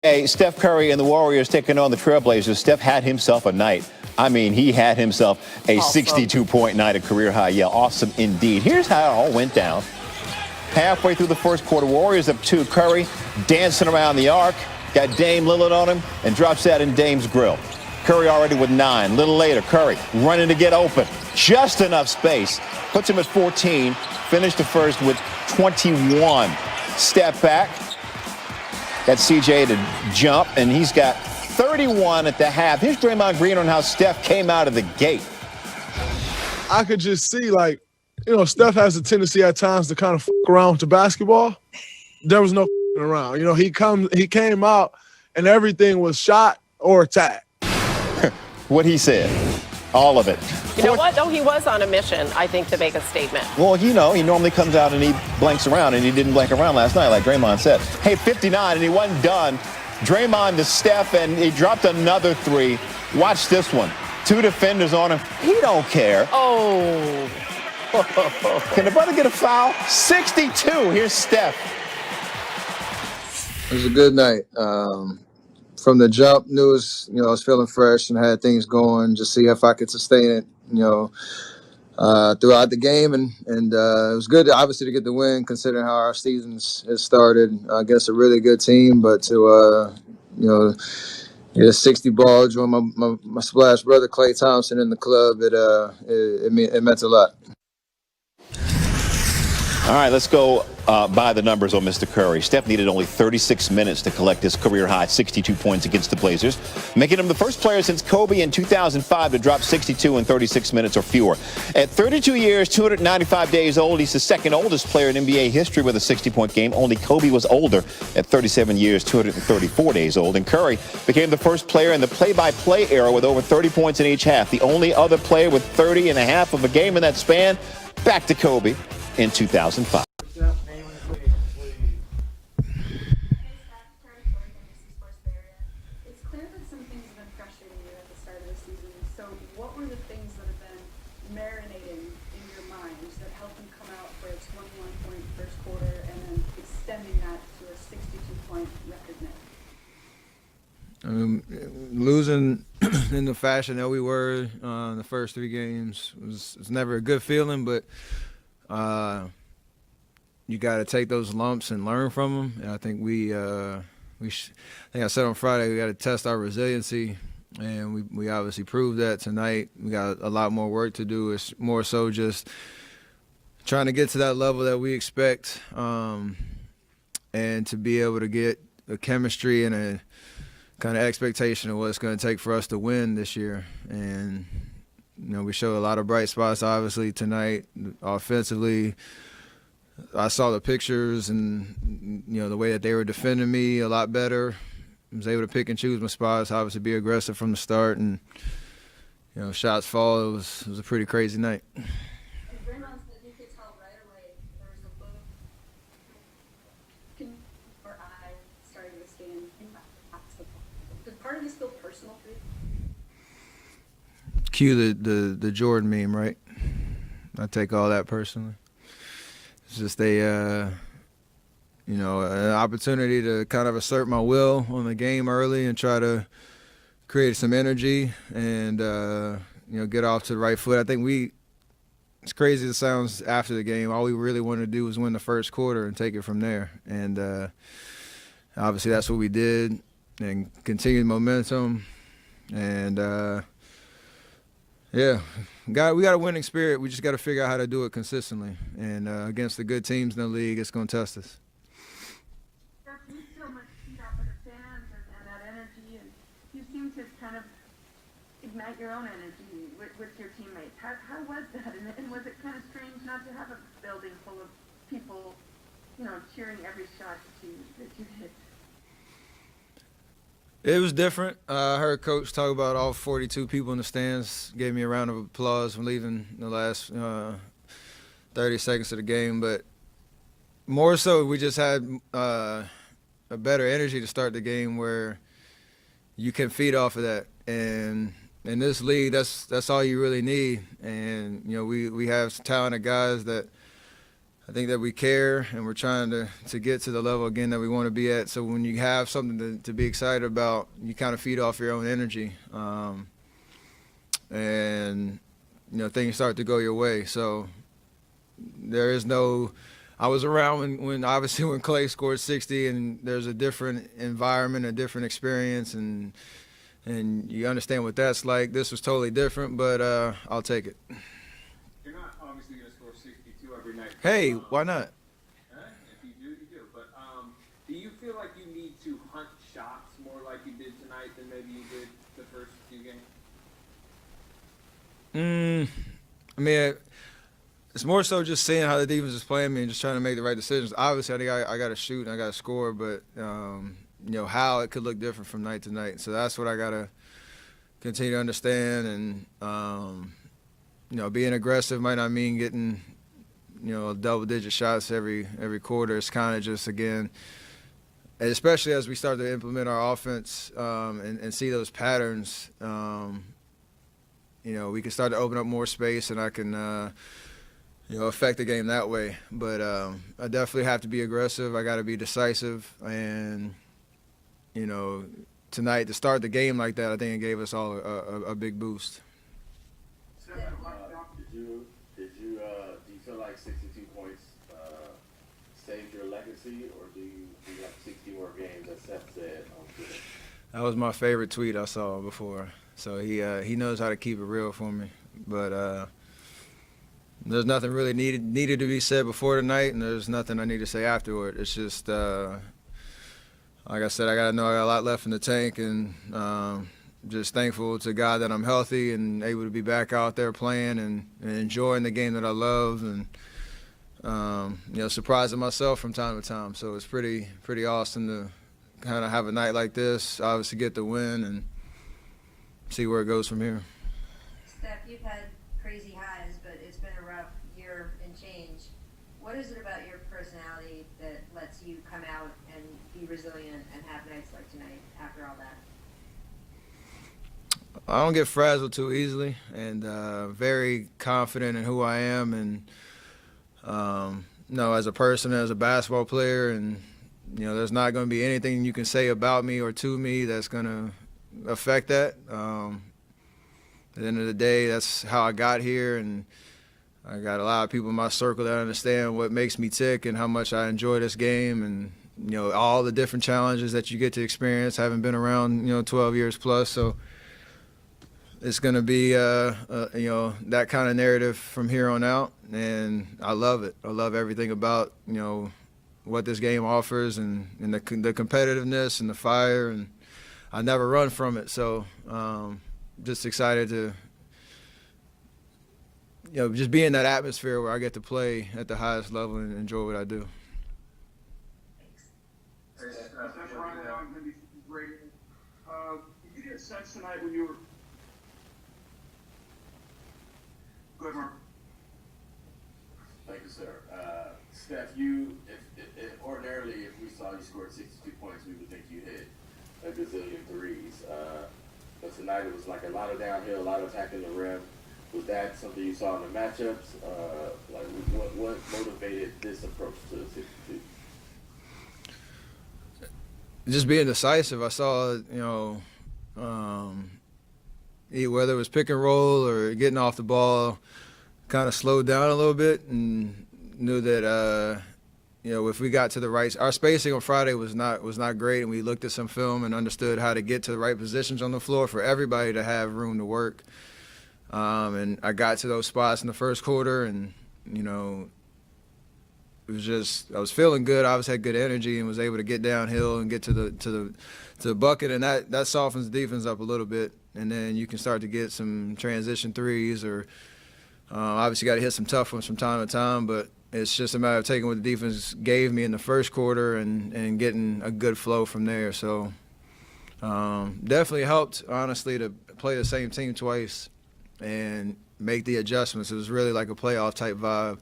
Hey, Steph Curry and the Warriors taking on the Trailblazers. Steph had himself a night. I mean, he had himself a 62-point night, a career high. Yeah, awesome indeed. Here's how it all went down. Halfway through the first quarter, Warriors up 2. Curry dancing around the arc. Got Dame Lillard on him and drops that in Dame's grill. Curry already with 9. A little later, Curry running to get open. Just enough space. Puts him at 14. Finished the first with 21. Step back. Got CJ to jump, and he's got 31 at the half. Here's Draymond Green on how Steph came out of the gate. I could just see, like, Steph has a tendency at times to kind of around with the basketball. There was no around. He came out, and everything was shot or attack. What he said, all of it. You know what, though? He was on a mission, I think, to make a statement. Well, he normally comes out and he blanks around, and he didn't blank around last night, like Draymond said. Hey, 59, and he wasn't done. Draymond to Steph, and he dropped another 3. Watch this one. 2 defenders on him. He don't care. Oh. Can the brother get a foul? 62. Here's Steph. It was a good night. From the jump, I was feeling fresh and had things going. Just see if I could sustain it, throughout the game, and it was good, obviously, to get the win, considering how our season has started against a really good team. But to get a 60 ball, join my splash brother Klay Thompson in the club, it meant a lot. All right, let's go by the numbers on Mr. Curry. Steph needed only 36 minutes to collect his career-high 62 points against the Blazers, making him the first player since Kobe in 2005 to drop 62 in 36 minutes or fewer. At 32 years, 295 days old, he's the second oldest player in NBA history with a 60-point game. Only Kobe was older at 37 years, 234 days old. And Curry became the first player in the play-by-play era with over 30 points in each half. The only other player with 30 and a half of a game in that span, back to Kobe in 2005. It's clear that some things have been frustrating you at the start of the season. So what were the things that have been marinating in your mind that helped you come out for a 21-point first quarter and then extending that to a 62-point record night? Losing in the fashion that we were in the first 3 games was never a good feeling, but you got to take those lumps and learn from them. And I think I think I said on Friday, we got to test our resiliency, and we obviously proved that tonight. We got a lot more work to do. It's more so just trying to get to that level that we expect, and to be able to get a chemistry and a kind of expectation of what it's going to take for us to win this year. And we showed a lot of bright spots, obviously, tonight. Offensively, I saw the pictures and, the way that they were defending me a lot better. I was able to pick and choose my spots, obviously be aggressive from the start, and, shots fall. It was a pretty crazy night. And Draymond said you could tell right away there was a little or I starting to stand in Is part of this still personal for you? Cue the Jordan meme, right? I take all that personally. It's just an opportunity to kind of assert my will on the game early and try to create some energy and, get off to the right foot. I think as crazy as it sounds after the game, all we really wanted to do was win the first quarter and take it from there. And obviously that's what we did, and continued momentum. And, we got a winning spirit. We just got to figure out how to do it consistently. And against the good teams in the league, it's going to test us. You so much feed off of the fans and that energy, and you seem to kind of ignite your own energy with your teammates. How was that? And was it kind of strange not to have a building full of people, cheering every shot that you hit? It was different. I heard Coach talk about all 42 people in the stands, gave me a round of applause for leaving the last 30 seconds of the game. But more so, we just had a better energy to start the game where you can feed off of that. And in this league, that's all you really need. And, we have talented guys that I think that we care and we're trying to get to the level again that we want to be at. So when you have something to be excited about, you kind of feed off your own energy, and things start to go your way. So there is no. I was around when obviously when Clay scored 60, and there's a different environment, a different experience, and you understand what that's like. This was totally different, but I'll take it. You're not obviously going to score 62 every night. Hey, why not? If you do, you do. But do you feel like you need to hunt shots more like you did tonight than maybe you did the first few games? I mean, it's more so just seeing how the defense is playing me and just trying to make the right decisions. Obviously, I think I got to shoot and I got to score, but how it could look different from night to night. So that's what I got to continue to understand. And being aggressive might not mean getting double-digit shots every quarter. It's kind of just, again, especially as we start to implement our offense and see those patterns. We can start to open up more space, and I can affect the game that way. But I definitely have to be aggressive. I got to be decisive. And, tonight to start the game like that, I think it gave us all a big boost. Do you feel like 62 points saved your legacy, or do you have 60 more games, as Seth said on Twitter? That was my favorite tweet I saw before. So he knows how to keep it real for me. But there's nothing really needed to be said before tonight, and there's nothing I need to say afterward. It's just, like I said, I got a lot left in the tank, and just thankful to God that I'm healthy and able to be back out there playing and enjoying the game that I love, and surprising myself from time to time. So it's pretty awesome to kind of have a night like this, obviously get the win, and see where it goes from here. Steph, you've had crazy highs, but it's been a rough year and change. What is it about your personality that lets you come out and be resilient and have nights like tonight after all that? I don't get frazzled too easily, and very confident in who I am, and as a person, as a basketball player, and there's not going to be anything you can say about me or to me that's going to affect that. At the end of the day, that's how I got here, and I got a lot of people in my circle that understand what makes me tick and how much I enjoy this game, and all the different challenges that you get to experience, having been around 12 years plus. So it's going to be that kind of narrative from here on out, and I love it. I love everything about what this game offers, and the competitiveness and the fire, and I never run from it. So just excited to just be in that atmosphere where I get to play at the highest level and enjoy what I do. Did you get a sense tonight when you were? Go ahead, Mark. Thank you, sir. Steph, ordinarily, if we saw you scored 62 points, we would think you hit a gazillion threes. But tonight it was like a lot of downhill, a lot of attacking the rim. Was that something you saw in the matchups? What motivated this approach to 62? Just being decisive. I saw, whether it was pick and roll or getting off the ball, kind of slowed down a little bit, and knew that if we got to the right, our spacing on Friday was not great, and we looked at some film and understood how to get to the right positions on the floor for everybody to have room to work. And I got to those spots in the first quarter, and it was just, I was feeling good. I obviously had good energy and was able to get downhill and get to the bucket, and that softens the defense up a little bit, and then you can start to get some transition threes, or obviously got to hit some tough ones from time to time, but it's just a matter of taking what the defense gave me in the first quarter and getting a good flow from there. So definitely helped, honestly, to play the same team twice and make the adjustments. It was really like a playoff type vibe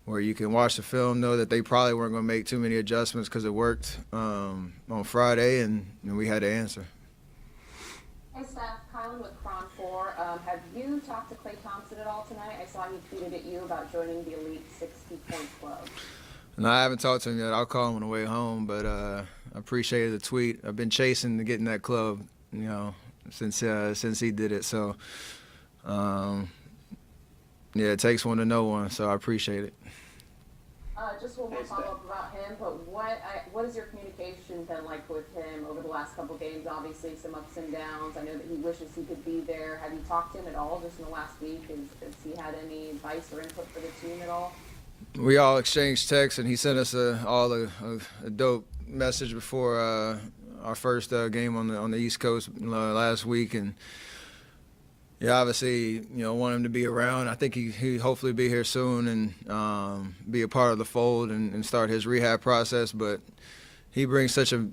where you can watch the film, know that they probably weren't going to make too many adjustments because it worked on Friday, and we had to answer. Hey, Steph. Kylan with Cron 4. Have you talked to Klay Thompson at all tonight? I saw he tweeted at you about joining the Elite 60-point club. No, I haven't talked to him yet. I'll call him on the way home, but I appreciated the tweet. I've been chasing to get in that club, since he did it. So, it takes one to know one, so I appreciate it. Just one more follow-up about him, but what has your communication been like with him over the last couple games? Obviously, some ups and downs. I know that he wishes he could be there. Have you talked to him at all just in the last week? Has he had any advice or input for the team at all? We all exchanged texts, and he sent us all a dope message before our first game on the East Coast last week, and yeah, obviously, want him to be around. I think he hopefully be here soon and be a part of the fold and start his rehab process. But he brings such a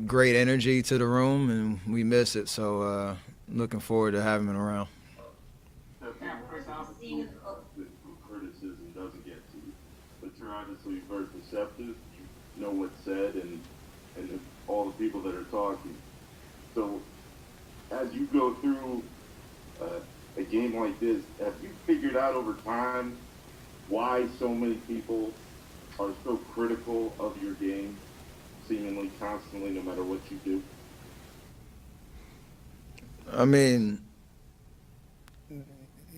great energy to the room, and we miss it. So looking forward to having him around. Criticism doesn't get to you, but you're obviously very perceptive. You know what's said and all the people that are talking. So as you go through a game like this, have you figured out over time why so many people are so critical of your game, seemingly constantly, no matter what you do? I mean,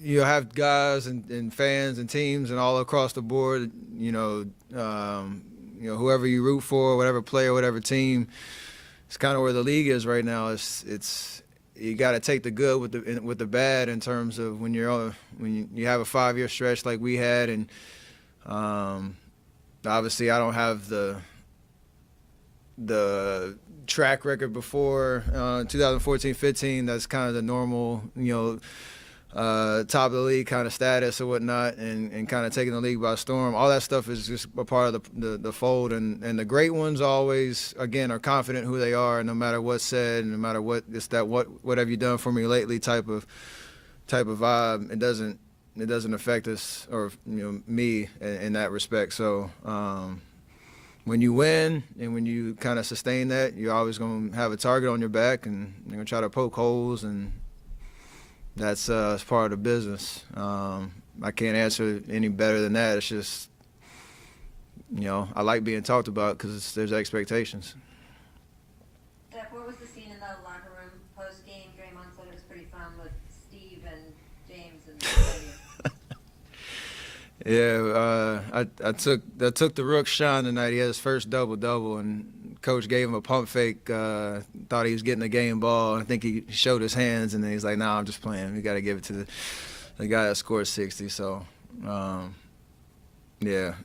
you have guys and fans and teams and all across the board, whoever you root for, whatever player, whatever team. It's kind of where the league is right now. It's you got to take the good with the bad in terms of when you have a 5-year stretch like we had, and obviously I don't have the track record before 2014-15. That's kind of the normal, top of the league kind of status or whatnot, and kind of taking the league by storm. All that stuff is just a part of the fold, and the great ones always, again, are confident who they are, no matter what's said, and no matter what have you done for me lately type of vibe. It doesn't affect us or me in that respect. So when you win and when you kind of sustain that, you're always going to have a target on your back, and you're going to try to poke holes, and that's part of the business. I can't answer any better than that. It's just, I like being talked about because there's expectations. Steph, what was the scene in the locker room post-game? Draymond said it was pretty fun with Steve and James and Yeah, I took the Rook shine tonight. He had his first double-double, and Coach gave him a pump fake, thought he was getting a game ball. I think he showed his hands, and then he's like, "Nah, I'm just playing. We got to give it to the guy that scored 60." So, yeah,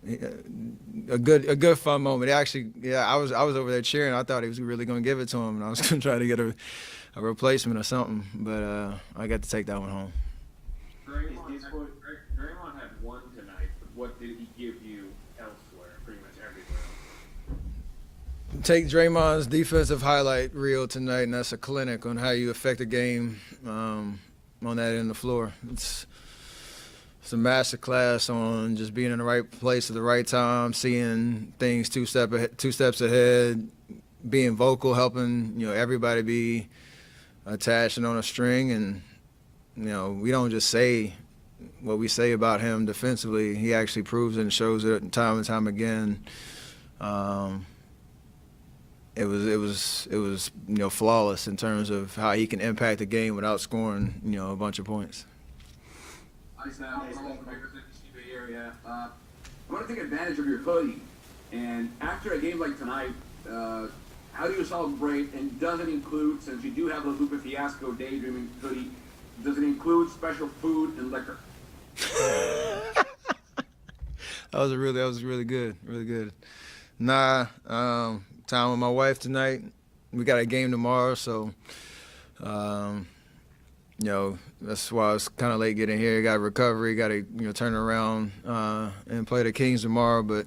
a good fun moment. Actually, yeah, I was over there cheering. I thought he was really going to give it to him, and I was going to try to get a replacement or something. But I got to take that one home. Draymond had one tonight, but what did he give you elsewhere, pretty much everywhere else? Take Draymond's defensive highlight reel tonight, and that's a clinic on how you affect a game on that end of the floor. It's a master class on just being in the right place at the right time, seeing things two steps ahead, being vocal, helping everybody be attached and on a string. And we don't just say what we say about him defensively. He actually proves it and shows it time and time again. It was flawless in terms of how he can impact the game without scoring a bunch of points. I want to take advantage of your hoodie, and after a game like tonight, how do you celebrate? And does it include, since you do have the Luka Fiasco daydreaming hoodie, does it include special food and liquor? That was really good, really good. Nah, time with my wife tonight. We got a game tomorrow, so that's why I was kind of late getting here. Got recovery, got to turn around and play the Kings tomorrow. But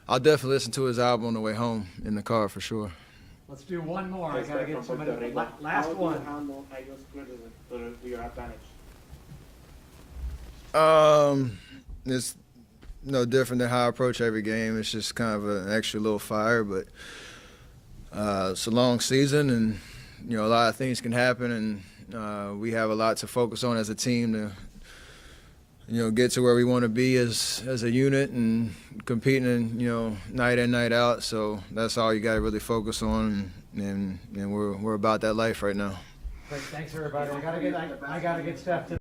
I'll definitely listen to his album on the way home in the car for sure. Let's do one more. I gotta get somebody. Last one. How do you handle Eagles' criticism to your advantage? It's no different than how I approach every game. It's just kind of an extra little fire, but it's a long season, and a lot of things can happen, We have a lot to focus on as a team to, get to where we want to be as a unit and competing, night in, night out. So that's all you got to really focus on, and we're about that life right now. Great, thanks everybody. I gotta get Steph to